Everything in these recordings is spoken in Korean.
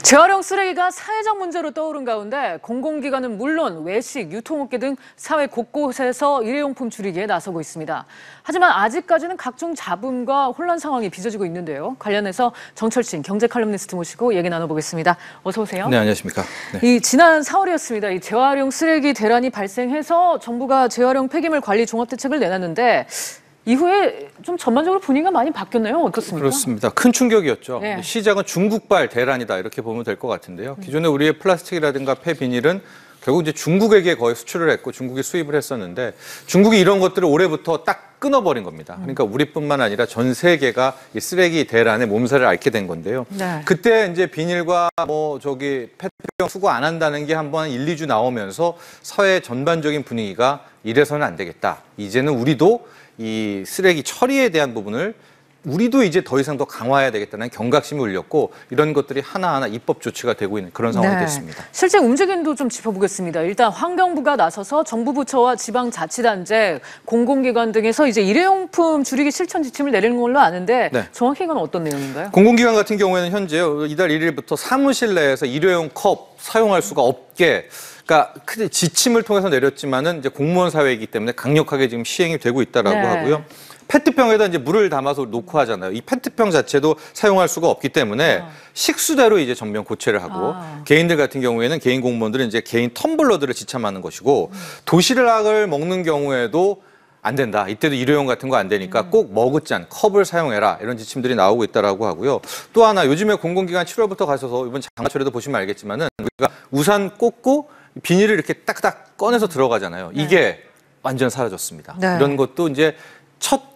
재활용 쓰레기가 사회적 문제로 떠오른 가운데 공공기관은 물론 외식, 유통업계 등 사회 곳곳에서 일회용품 줄이기에 나서고 있습니다. 하지만 아직까지는 각종 잡음과 혼란 상황이 빚어지고 있는데요. 관련해서 정철진 경제 칼럼니스트 모시고 얘기 나눠보겠습니다. 어서 오세요. 네, 안녕하십니까. 이 지난 4월이었습니다. 이 재활용 쓰레기 대란이 발생해서 정부가 재활용 폐기물 관리 종합대책을 내놨는데 이후에 좀 전반적으로 분위기가 많이 바뀌었나요? 어떻습니까? 그렇습니다. 큰 충격이었죠. 네. 시작은 중국발 대란이다 이렇게 보면 될 것 같은데요. 기존에 우리의 플라스틱이라든가 폐비닐은 결국 이제 중국에게 거의 수출을 했고 중국이 수입을 했었는데 중국이 이런 것들을 올해부터 딱 끊어버린 겁니다. 그러니까 우리뿐만 아니라 전 세계가 이 쓰레기 대란에 몸살을 앓게 된 건데요. 네. 그때 이제 비닐과 페트병 수거 안 한다는 게 한번 1, 2주 나오면서 사회 전반적인 분위기가 이래서는 안 되겠다. 이제는 우리도 이 쓰레기 처리에 대한 부분을 우리도 이제 더 이상 더 강화해야 되겠다는 경각심이 울렸고 이런 것들이 하나하나 입법 조치가 되고 있는 그런 상황이 됐습니다. 실제 움직임도 좀 짚어보겠습니다. 일단 환경부가 나서서 정부 부처와 지방자치단체, 공공기관 등에서 이제 일회용품 줄이기 실천 지침을 내리는 걸로 아는데 네. 정확히 이건 어떤 내용인가요? 공공기관 같은 경우에는 현재요. 이달 1일부터 사무실 내에서 일회용 컵 사용할 수가 없게 그러니까 크게 지침을 통해서 내렸지만은 이제 공무원 사회이기 때문에 강력하게 지금 시행이 되고 있다라고 네. 하고요. 페트병에다 이제 물을 담아서 놓고 하잖아요. 이 페트병 자체도 사용할 수가 없기 때문에 식수대로 이제 전면 고체를 하고 개인들 같은 경우에는 개인 공무원들은 이제 개인 텀블러들을 지참하는 것이고 도시락을 먹는 경우에도 안 된다. 이때도 일회용 같은 거 안 되니까 꼭 머그잔, 컵을 사용해라. 이런 지침들이 나오고 있다라고 하고요. 또 하나 요즘에 공공기관 7월부터 가셔서 이번 장마철에도 보시면 알겠지만은 우리가 우산 꽂고 비닐을 이렇게 딱딱 꺼내서 들어가잖아요. 이게 완전 사라졌습니다. 네. 이런 것도 이제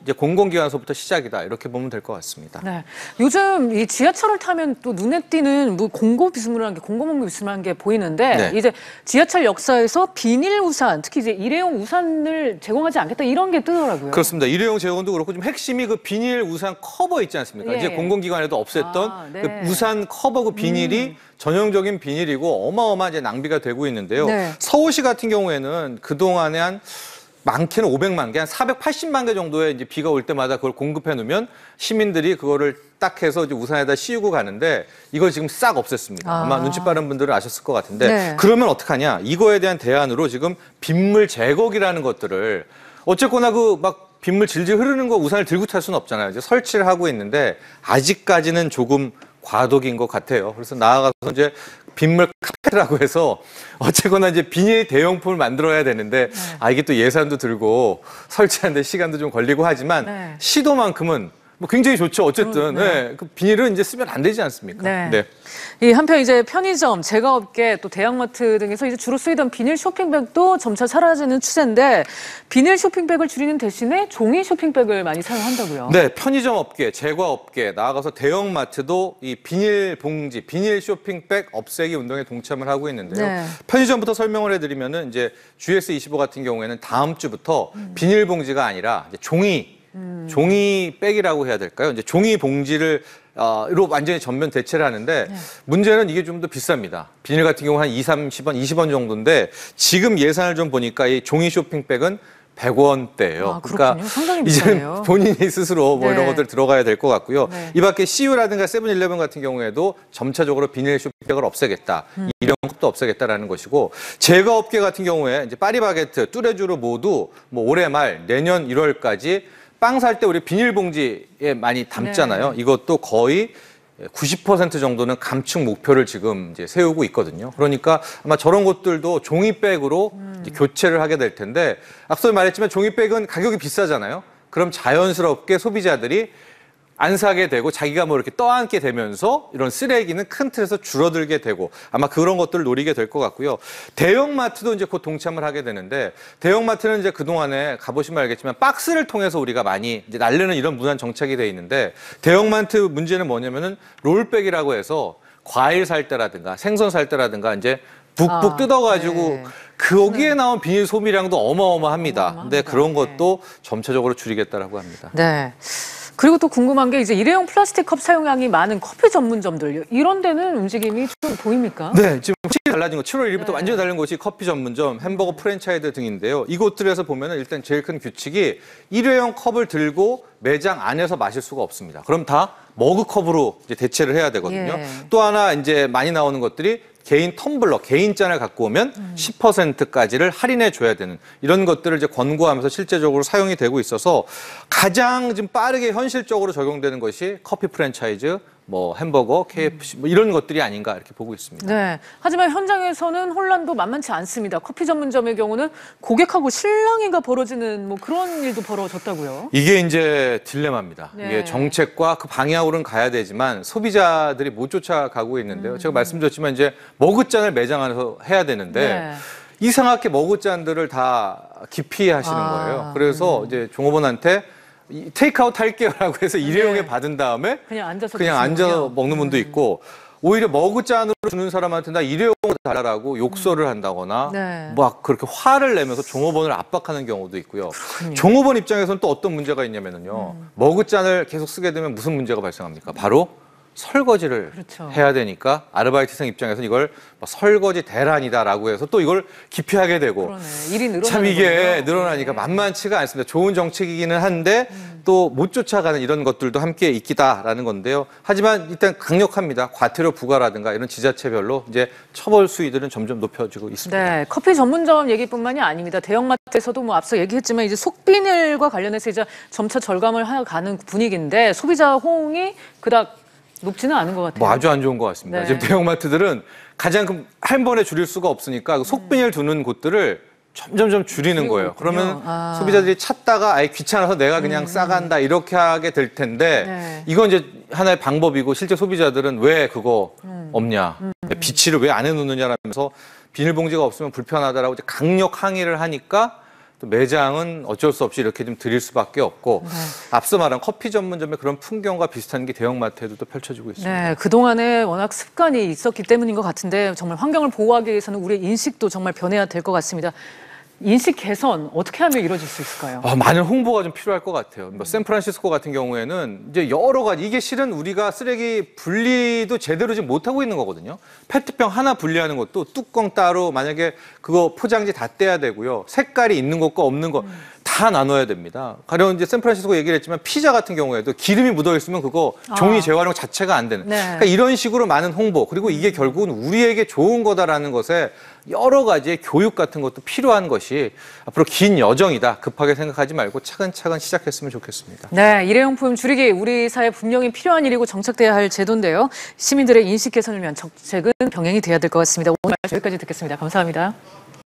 이제 공공기관에서부터 시작이다. 이렇게 보면 될 것 같습니다. 네. 요즘 이 지하철을 타면 또 눈에 띄는 뭐 공공비스무리한 게 보이는데 이제 지하철 역사에서 비닐 우산, 특히 이제 일회용 우산을 제공하지 않겠다 이런 게 뜨더라고요. 그렇습니다. 일회용 제공도 그렇고 좀 핵심이 그 비닐 우산 커버 있지 않습니까? 이제 공공기관에도 없앴던 그 우산 커버 그 비닐이 전형적인 비닐이고 어마어마한 이제 낭비가 되고 있는데요. 서울시 같은 경우에는 그동안에 한 많게는 500만 개, 한 480만 개 정도의 이제 비가 올 때마다 그걸 공급해 놓으면 시민들이 그거를 딱 해서 이제 우산에다 씌우고 가는데 이걸 지금 싹 없앴습니다. 아마 눈치 빠른 분들은 아셨을 것 같은데 그러면 어떡하냐? 이거에 대한 대안으로 지금 빗물 제거기라는 것들을 어쨌거나 그 막 빗물 질질 흐르는 거 우산을 들고 탈 수는 없잖아요. 이제 설치를 하고 있는데 아직까지는 조금 과도기인 것 같아요. 그래서 나아가서 이제 빗물 카페라고 해서 어쨌거나 이제 비닐 대용품을 만들어야 되는데 이게 또 예산도 들고 설치하는데 시간도 좀 걸리고 하지만 시도만큼은 뭐 굉장히 좋죠. 어쨌든 그 비닐은 이제 쓰면 안 되지 않습니까? 이 한편 이제 편의점, 제과업계 또 대형마트 등에서 이제 주로 쓰이던 비닐 쇼핑백도 점차 사라지는 추세인데 비닐 쇼핑백을 줄이는 대신에 종이 쇼핑백을 많이 사용한다고요. 네, 편의점 업계, 제과업계 나아가서 대형마트도 이 비닐 봉지, 비닐 쇼핑백 없애기 운동에 동참을 하고 있는데요. 편의점부터 설명을 해드리면은 이제 GS25 같은 경우에는 다음 주부터 비닐 봉지가 아니라 이제 종이백이라고 해야 될까요? 이제 종이 봉지를 로 완전히 전면 대체를 하는데 문제는 이게 좀 더 비쌉니다. 비닐 같은 경우 한 30원, 20원 정도인데 지금 예산을 좀 보니까 이 종이 쇼핑백은 100원대예요. 그러니까 이제 본인이 스스로 뭐 이런 것들 들어가야 될 것 같고요. 이 밖에 CU라든가 세븐일레븐 같은 경우에도 점차적으로 비닐 쇼핑백을 없애겠다. 이런 것도 없애겠다라는 것이고 제과업계 같은 경우에 이제 파리바게트, 뚜레쥬르 모두 뭐 올해 말 내년 1월까지 빵 살 때 우리 비닐봉지에 많이 담잖아요. 이것도 거의 90% 정도는 감축 목표를 지금 이제 세우고 있거든요. 그러니까 아마 저런 것들도 종이백으로 이제 교체를 하게 될 텐데 앞서 말했지만 종이백은 가격이 비싸잖아요. 그럼 자연스럽게 소비자들이 안 사게 되고 자기가 뭐 이렇게 떠안게 되면서 이런 쓰레기는 큰 틀에서 줄어들게 되고 아마 그런 것들을 노리게 될 것 같고요. 대형마트도 이제 곧 동참을 하게 되는데 대형마트는 이제 그동안에 가보시면 알겠지만 박스를 통해서 우리가 많이 이제 날르는 이런 문화는 정착이 돼 있는데 대형마트 문제는 뭐냐면은 롤백이라고 해서 과일 살 때라든가 생선 살 때라든가 이제 북북 뜯어가지고 거기에 나온 비닐 소비량도 어마어마합니다. 근데 그런 것도 점차적으로 줄이겠다라고 합니다. 그리고 또 궁금한 게 이제 일회용 플라스틱 컵 사용량이 많은 커피 전문점들 이런 데는 움직임이 좀 보입니까? 네, 지금 확실히 달라진 거 7월 1일부터 네. 완전히 다른 곳이 커피 전문점, 햄버거 프랜차이즈 등인데요. 이곳들에서 보면은 일단 제일 큰 규칙이 일회용 컵을 들고 매장 안에서 마실 수가 없습니다. 그럼 다 머그컵으로 이제 대체를 해야 되거든요. 예. 또 하나 이제 많이 나오는 것들이 개인 텀블러, 개인 잔을 갖고 오면 10%까지를 할인해 줘야 되는 이런 것들을 이제 권고하면서 실제적으로 사용이 되고 있어서 가장 지금 빠르게 현실적으로 적용되는 것이 커피 프랜차이즈, 뭐 햄버거, KFC 뭐 이런 것들이 아닌가 이렇게 보고 있습니다. 네. 하지만 현장에서는 혼란도 만만치 않습니다. 커피 전문점의 경우는 고객하고 실랑이가 벌어지는 뭐 그런 일도 벌어졌다고요. 이게 이제 딜레마입니다. 네. 이게 정책과 그 방향으로는 가야 되지만 소비자들이 못 쫓아가고 있는데요. 제가 말씀드렸지만 이제 머그잔을 매장 안에서 해야 되는데 네. 이상하게 머그잔들을 다 기피하시는 아, 거예요. 그래서 이제 종업원한테 테이크아웃 할게요라고 해서 일회용에 네. 받은 다음에 그냥 앉아서 그냥 앉아 드시는군요. 먹는 분도 있고 오히려 머그잔으로 주는 사람한테 나 일회용으로 달라고 욕설을 한다거나 네. 막 그렇게 화를 내면서 종업원을 압박하는 경우도 있고요. 그렇군요. 종업원 입장에서는 또 어떤 문제가 있냐면요. 머그잔을 계속 쓰게 되면 무슨 문제가 발생합니까? 바로 설거지를 그렇죠. 해야 되니까 아르바이트생 입장에서는 이걸 뭐 설거지 대란이다라고 해서 또 이걸 기피하게 되고 그러네. 일이 늘어나는 참 이게 거군요. 늘어나니까 네. 만만치가 않습니다. 좋은 정책이기는 한데 또 못 쫓아가는 이런 것들도 함께 있기다라는 건데요. 하지만 일단 강력합니다. 과태료 부과라든가 이런 지자체별로 이제 처벌 수위들은 점점 높여지고 있습니다. 네, 커피 전문점 얘기뿐만이 아닙니다. 대형마트에서도 뭐 앞서 얘기했지만 이제 속비닐과 관련해서 이제 점차 절감을 가는 분위기인데 소비자 호응이 그닥 높지는 않은 것 같아요. 뭐 아주 안 좋은 것 같습니다. 네. 지금 대형마트들은 가장 한 번에 줄일 수가 없으니까 그 속비닐 두는 곳들을 점점점 줄이는 줄이고 거예요. 있군요. 그러면 아. 소비자들이 찾다가 아예 귀찮아서 내가 그냥 싸간다 이렇게 하게 될 텐데 네. 이건 이제 하나의 방법이고 실제 소비자들은 왜 그거 없냐, 비치를 왜 안 해놓느냐라면서 비닐봉지가 없으면 불편하다라고 이제 강력 항의를 하니까 또 매장은 어쩔 수 없이 이렇게 좀 드릴 수밖에 없고 네. 앞서 말한 커피 전문점의 그런 풍경과 비슷한 게 대형마트에도 또 펼쳐지고 있습니다. 네, 그동안에 워낙 습관이 있었기 때문인 것 같은데 정말 환경을 보호하기 위해서는 우리의 인식도 정말 변해야 될 것 같습니다. 인식 개선 어떻게 하면 이루어질 수 있을까요? 많은 홍보가 좀 필요할 것 같아요. 뭐 샌프란시스코 같은 경우에는 이제 여러 가지 이게 실은 우리가 쓰레기 분리도 제대로 지금 못하고 있는 거거든요. 페트병 하나 분리하는 것도 뚜껑 따로 만약에 그거 포장지 다 떼야 되고요. 색깔이 있는 것과 없는 것 다 나눠야 됩니다. 가령 이제 샌프란시스코 얘기를 했지만 피자 같은 경우에도 기름이 묻어 있으면 그거 종이 재활용 자체가 안 되는. 네. 그러니까 이런 식으로 많은 홍보 그리고 이게 결국은 우리에게 좋은 거다라는 것에 여러 가지의 교육 같은 것도 필요한 것이 앞으로 긴 여정이다. 급하게 생각하지 말고 차근차근 시작했으면 좋겠습니다. 네, 일회용품 줄이기 우리 사회에 분명히 필요한 일이고 정착돼야 할 제도인데요. 시민들의 인식 개선을 위한 정책은 병행이 돼야 될 것 같습니다. 오늘 말씀 여기까지 듣겠습니다. 감사합니다.